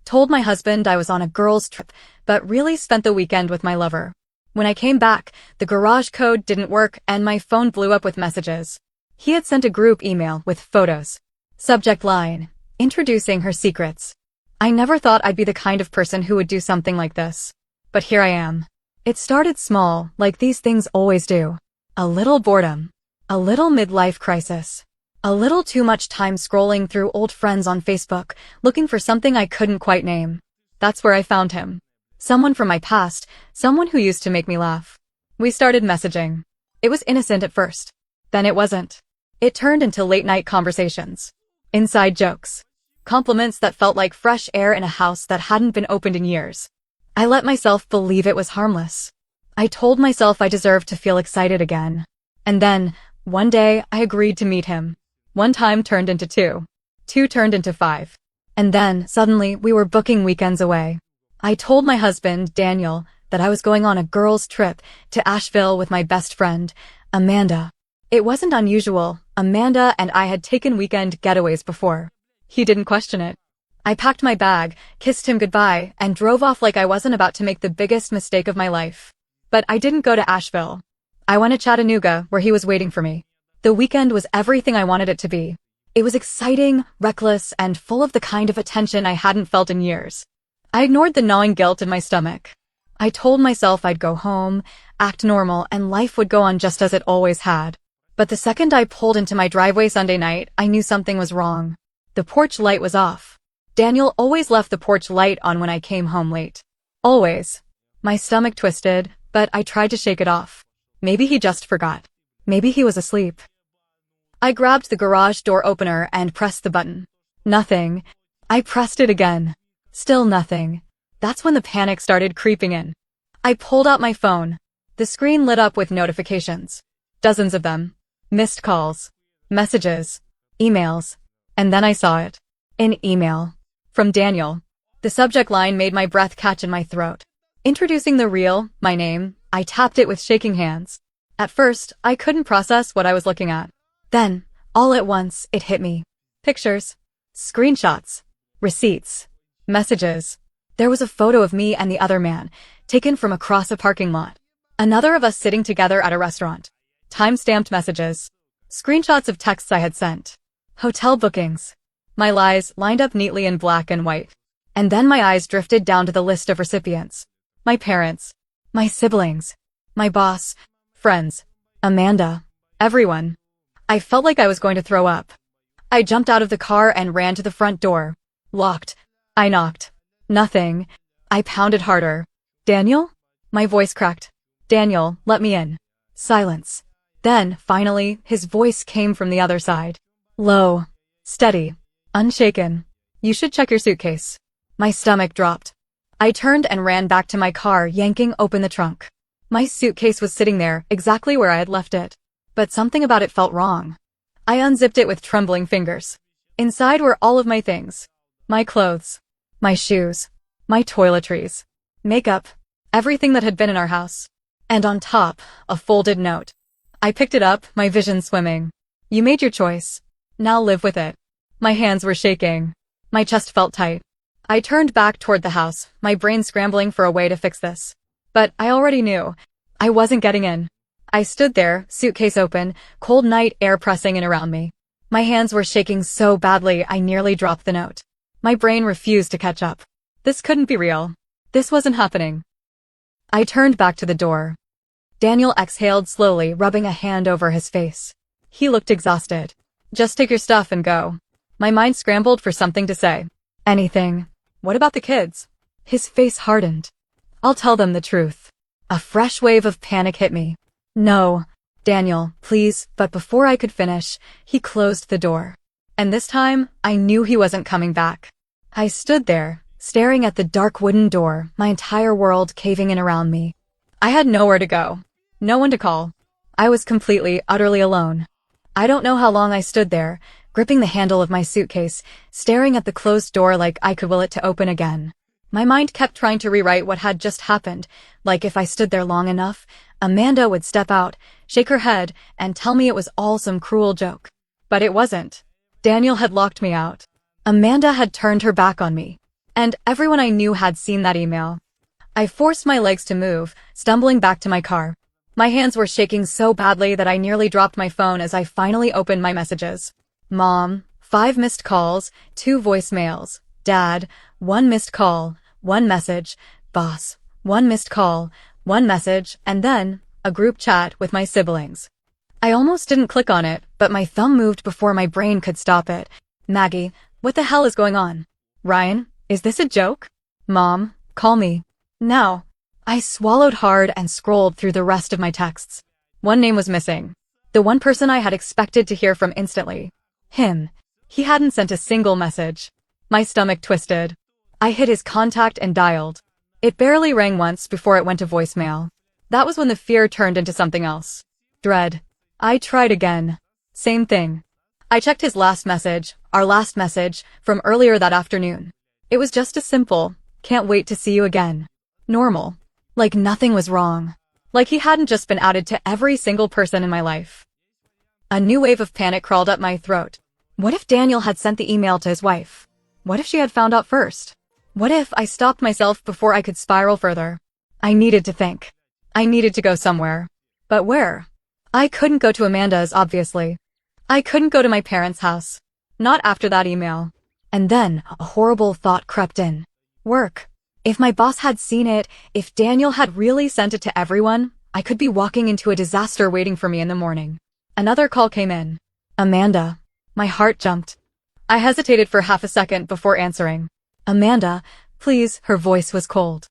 Told my husband I was on a girls' trip, but really spent the weekend with my lover. When I came back, the garage code didn't work and my phone blew up with messages. He had sent a group email with photos. Subject line: introducing her secrets. I never thought I'd be the kind of person who would do something like this. But here I am. It started small, like these things always do. A little boredom. A little midlife crisis. A little too much time scrolling through old friends on Facebook, looking for something I couldn't quite name. That's where I found him. Someone from my past, someone who used to make me laugh. We started messaging. It was innocent at first. Then it wasn't. It turned into late-night conversations. Inside jokes. Compliments that felt like fresh air in a house that hadn't been opened in years. I let myself believe it was harmless. I told myself I deserved to feel excited again. And then, one day, I agreed to meet him. One time turned into two. Two turned into five. And then, suddenly, we were booking weekends away. I told my husband, Daniel, that I was going on a girls' trip to Asheville with my best friend, Amanda. It wasn't unusual. Amanda and I had taken weekend getaways before. He didn't question it. I packed my bag, kissed him goodbye, and drove off like I wasn't about to make the biggest mistake of my life. But I didn't go to Asheville. I went to Chattanooga, where he was waiting for me. The weekend was everything I wanted it to be. It was exciting, reckless, and full of the kind of attention I hadn't felt in years. I ignored the gnawing guilt in my stomach. I told myself I'd go home, act normal, and life would go on just as it always had. But the second I pulled into my driveway Sunday night, I knew something was wrong. The porch light was off. Daniel always left the porch light on when I came home late. Always. My stomach twisted, but I tried to shake it off. Maybe he just forgot. Maybe he was asleep. I grabbed the garage door opener and pressed the button. Nothing. I pressed it again. Still nothing. That's when the panic started creeping in. I pulled out my phone. The screen lit up with notifications. Dozens of them. Missed calls. Messages. Emails. And then I saw it. An email. From Daniel. The subject line made my breath catch in my throat. Introducing the real, my name, I tapped it with shaking hands. At first, I couldn't process what I was looking at. Then, all at once, it hit me. Pictures. Screenshots. Receipts. Messages. There was a photo of me and the other man, taken from across a parking lot. Another of us sitting together at a restaurant. Time-stamped messages. Screenshots of texts I had sent. Hotel bookings. My lies lined up neatly in black and white. And then my eyes drifted down to the list of recipients. My parents. My siblings. My boss. Friends. Amanda. Everyone. I felt like I was going to throw up. I jumped out of the car and ran to the front door. Locked. I knocked. Nothing. I pounded harder. Daniel? My voice cracked. Daniel, let me in. Silence. Then, finally, his voice came from the other side. Low. Steady. Unshaken. You should check your suitcase. My stomach dropped. I turned and ran back to my car, yanking open the trunk. My suitcase was sitting there, exactly where I had left it. But something about it felt wrong. I unzipped it with trembling fingers. Inside were all of my things. My clothes. My shoes. My toiletries. Makeup. Everything that had been in our house. And on top, a folded note. I picked it up, my vision swimming. You made your choice. Now live with it. My hands were shaking. My chest felt tight. I turned back toward the house, my brain scrambling for a way to fix this. But I already knew. I wasn't getting in. I stood there, suitcase open, cold night air pressing in around me. My hands were shaking so badly I nearly dropped the note. My brain refused to catch up. This couldn't be real. This wasn't happening. I turned back to the door. Daniel exhaled slowly, rubbing a hand over his face. He looked exhausted. Just take your stuff and go. My mind scrambled for something to say. Anything. What about the kids? His face hardened. I'll tell them the truth. A fresh wave of panic hit me. No, Daniel, please, but before I could finish, he closed the door. And this time, I knew he wasn't coming back. I stood there, staring at the dark wooden door, my entire world caving in around me. I had nowhere to go. No one to call. I was completely, utterly alone. I don't know how long I stood there, gripping the handle of my suitcase, staring at the closed door like I could will it to open again. My mind kept trying to rewrite what had just happened, like if I stood there long enough, Amanda would step out, shake her head, and tell me it was all some cruel joke. But it wasn't. Daniel had locked me out. Amanda had turned her back on me. And everyone I knew had seen that email. I forced my legs to move, stumbling back to my car. My hands were shaking so badly that I nearly dropped my phone as I finally opened my messages. Mom, 5 missed calls, 2 voicemails. Dad, 1 missed call, 1 message. Boss, 1 missed call, 1 message, and then a group chat with my siblings. I almost didn't click on it, but my thumb moved before my brain could stop it. Maggie, what the hell is going on? Ryan, is this a joke? Mom, call me. Now. I swallowed hard and scrolled through the rest of my texts. One name was missing. The one person I had expected to hear from instantly. Him. He hadn't sent a single message. My stomach twisted. I hit his contact and dialed. It barely rang once before it went to voicemail. That was when the fear turned into something else. Dread. I tried again. Same thing. I checked his last message, our last message, from earlier that afternoon. It was just a simple, can't wait to see you again. Normal. Like nothing was wrong. Like he hadn't just been added to every single person in my life. A new wave of panic crawled up my throat. What if Daniel had sent the email to his wife? What if she had found out first? What if I stopped myself before I could spiral further? I needed to think. I needed to go somewhere. But where? I couldn't go to Amanda's, obviously. I couldn't go to my parents' house. Not after that email. And then a horrible thought crept in. Work. If my boss had seen it, if Daniel had really sent it to everyone, I could be walking into a disaster waiting for me in the morning. Another call came in. Amanda. My heart jumped. I hesitated for half a second before answering. Amanda, please, her voice was cold.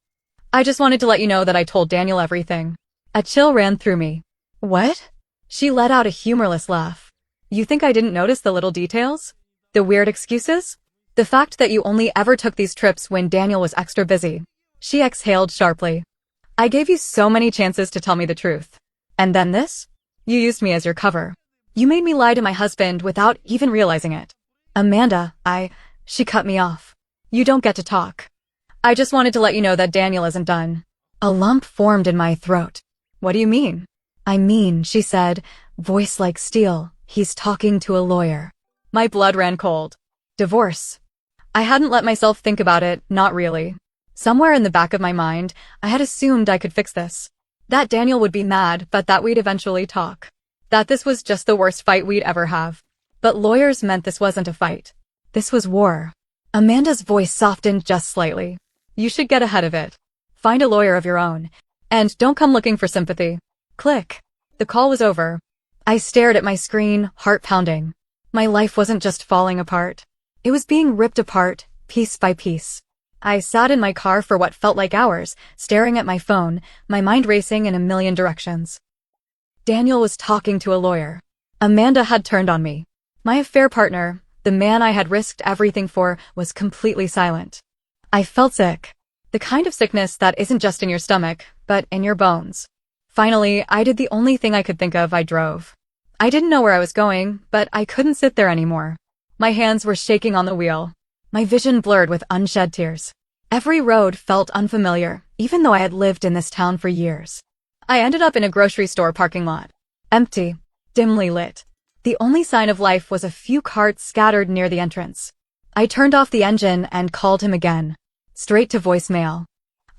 I just wanted to let you know that I told Daniel everything. A chill ran through me. What? She let out a humorless laugh. You think I didn't notice the little details? The weird excuses? The fact that you only ever took these trips when Daniel was extra busy. She exhaled sharply. I gave you so many chances to tell me the truth. And then this? You used me as your cover. You made me lie to my husband without even realizing it. Amanda, She cut me off. You don't get to talk. I just wanted to let you know that Daniel isn't done. A lump formed in my throat. What do you mean? I mean, she said, voice like steel, he's talking to a lawyer. My blood ran cold. Divorce. I hadn't let myself think about it, not really. Somewhere in the back of my mind, I had assumed I could fix this. That Daniel would be mad, but that we'd eventually talk. That this was just the worst fight we'd ever have. But lawyers meant this wasn't a fight. This was war. Amanda's voice softened just slightly. You should get ahead of it. Find a lawyer of your own. And don't come looking for sympathy. Click. The call was over. I stared at my screen, heart pounding. My life wasn't just falling apart. It was being ripped apart, piece by piece. I sat in my car for what felt like hours, staring at my phone, my mind racing in a million directions. Daniel was talking to a lawyer. Amanda had turned on me. My affair partner, the man I had risked everything for, was completely silent. I felt sick. The kind of sickness that isn't just in your stomach, but in your bones. Finally, I did the only thing I could think of. I drove. I didn't know where I was going, but I couldn't sit there anymore. My hands were shaking on the wheel. My vision blurred with unshed tears. Every road felt unfamiliar, even though I had lived in this town for years. I ended up in a grocery store parking lot. Empty, dimly lit. The only sign of life was a few carts scattered near the entrance. I turned off the engine and called him again. Straight to voicemail.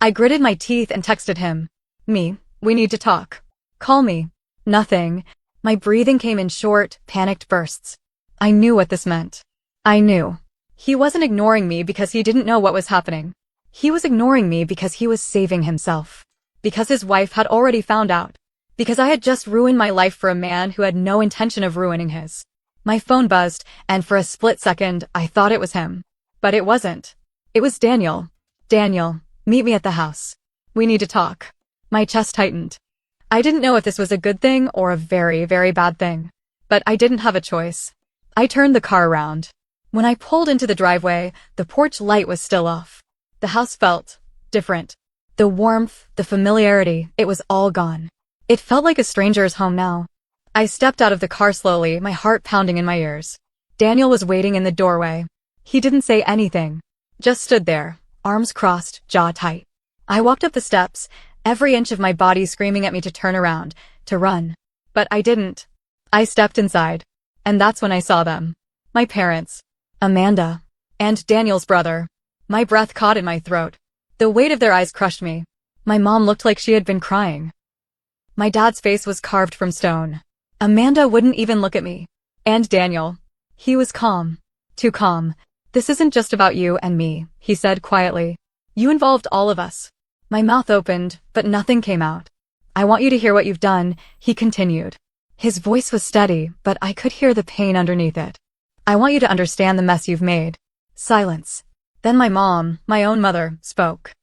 I gritted my teeth and texted him. We need to talk. Call me. Nothing. My breathing came in short, panicked bursts. I knew what this meant. I knew. He wasn't ignoring me because he didn't know what was happening. He was ignoring me because he was saving himself. Because his wife had already found out. Because I had just ruined my life for a man who had no intention of ruining his. My phone buzzed, and for a split second, I thought it was him. But it wasn't. It was Daniel. Daniel, meet me at the house. We need to talk. My chest tightened. I didn't know if this was a good thing or a very, very bad thing. But I didn't have a choice. I turned the car around. When I pulled into the driveway, the porch light was still off. The house felt different. The warmth, the familiarity, it was all gone. It felt like a stranger's home now. I stepped out of the car slowly, my heart pounding in my ears. Daniel was waiting in the doorway. He didn't say anything. Just stood there, arms crossed, jaw tight. I walked up the steps, every inch of my body screaming at me to turn around, to run. But I didn't. I stepped inside. And that's when I saw them. My parents. Amanda. And Daniel's brother. My breath caught in my throat. The weight of their eyes crushed me. My mom looked like she had been crying. My dad's face was carved from stone. Amanda wouldn't even look at me. And Daniel. He was calm. Too calm. This isn't just about you and me, he said quietly. You involved all of us. My mouth opened, but nothing came out. I want you to hear what you've done, he continued. His voice was steady, but I could hear the pain underneath it. I want you to understand the mess you've made. Silence. Then my mom, my own mother, spoke.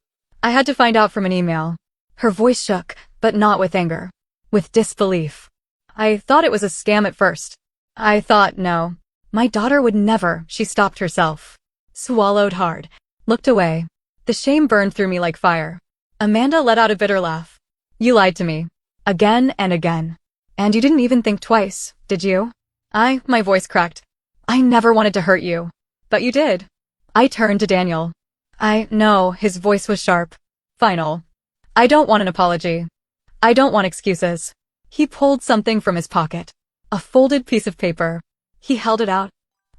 I had to find out from an email. Her voice shook, but not with anger. With disbelief. I thought it was a scam at first. I thought, no. My daughter would never. She stopped herself. Swallowed hard. Looked away. The shame burned through me like fire. Amanda let out a bitter laugh. You lied to me. Again and again. And you didn't even think twice, did you? My voice cracked. I never wanted to hurt you. But you did. I turned to Daniel. No, his voice was sharp. Final. I don't want an apology. I don't want excuses. He pulled something from his pocket. A folded piece of paper. He held it out.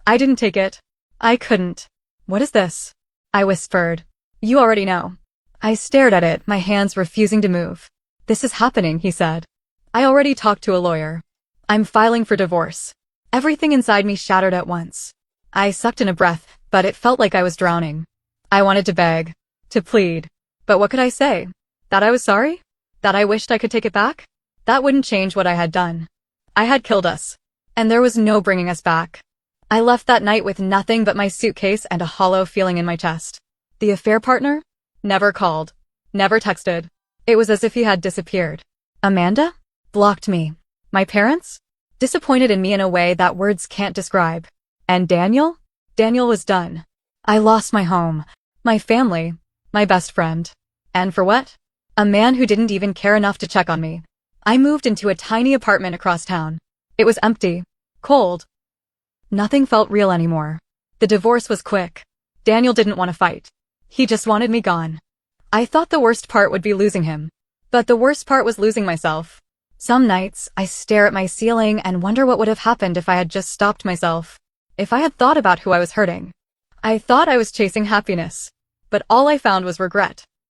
I didn't take it. I couldn't. What is this? I whispered. You already know. I stared at it, my hands refusing to move. This is happening, he said. I already talked to a lawyer. I'm filing for divorce. Everything inside me shattered at once. I sucked in a breath, but it felt like I was drowning. I wanted to beg. To plead. But what could I say? That I was sorry? That I wished I could take it back? That wouldn't change what I had done. I had killed us. And there was no bringing us back. I left that night with nothing but my suitcase and a hollow feeling in my chest. The affair partner? Never called. Never texted. It was as if he had disappeared. Amanda? Blocked me. My parents? Disappointed in me in a way that words can't describe. And Daniel? Daniel was done. I lost my home, my family, my best friend. And for what? A man who didn't even care enough to check on me. I moved into a tiny apartment across town. It was empty. Cold. Nothing felt real anymore. The divorce was quick. Daniel didn't want to fight. He just wanted me gone. I thought the worst part would be losing him. But the worst part was losing myself. Some nights, I stare at my ceiling and wonder what would have happened if I had just stopped myself. If I had thought about who I was hurting. I thought I was chasing happiness. But all I found was regret.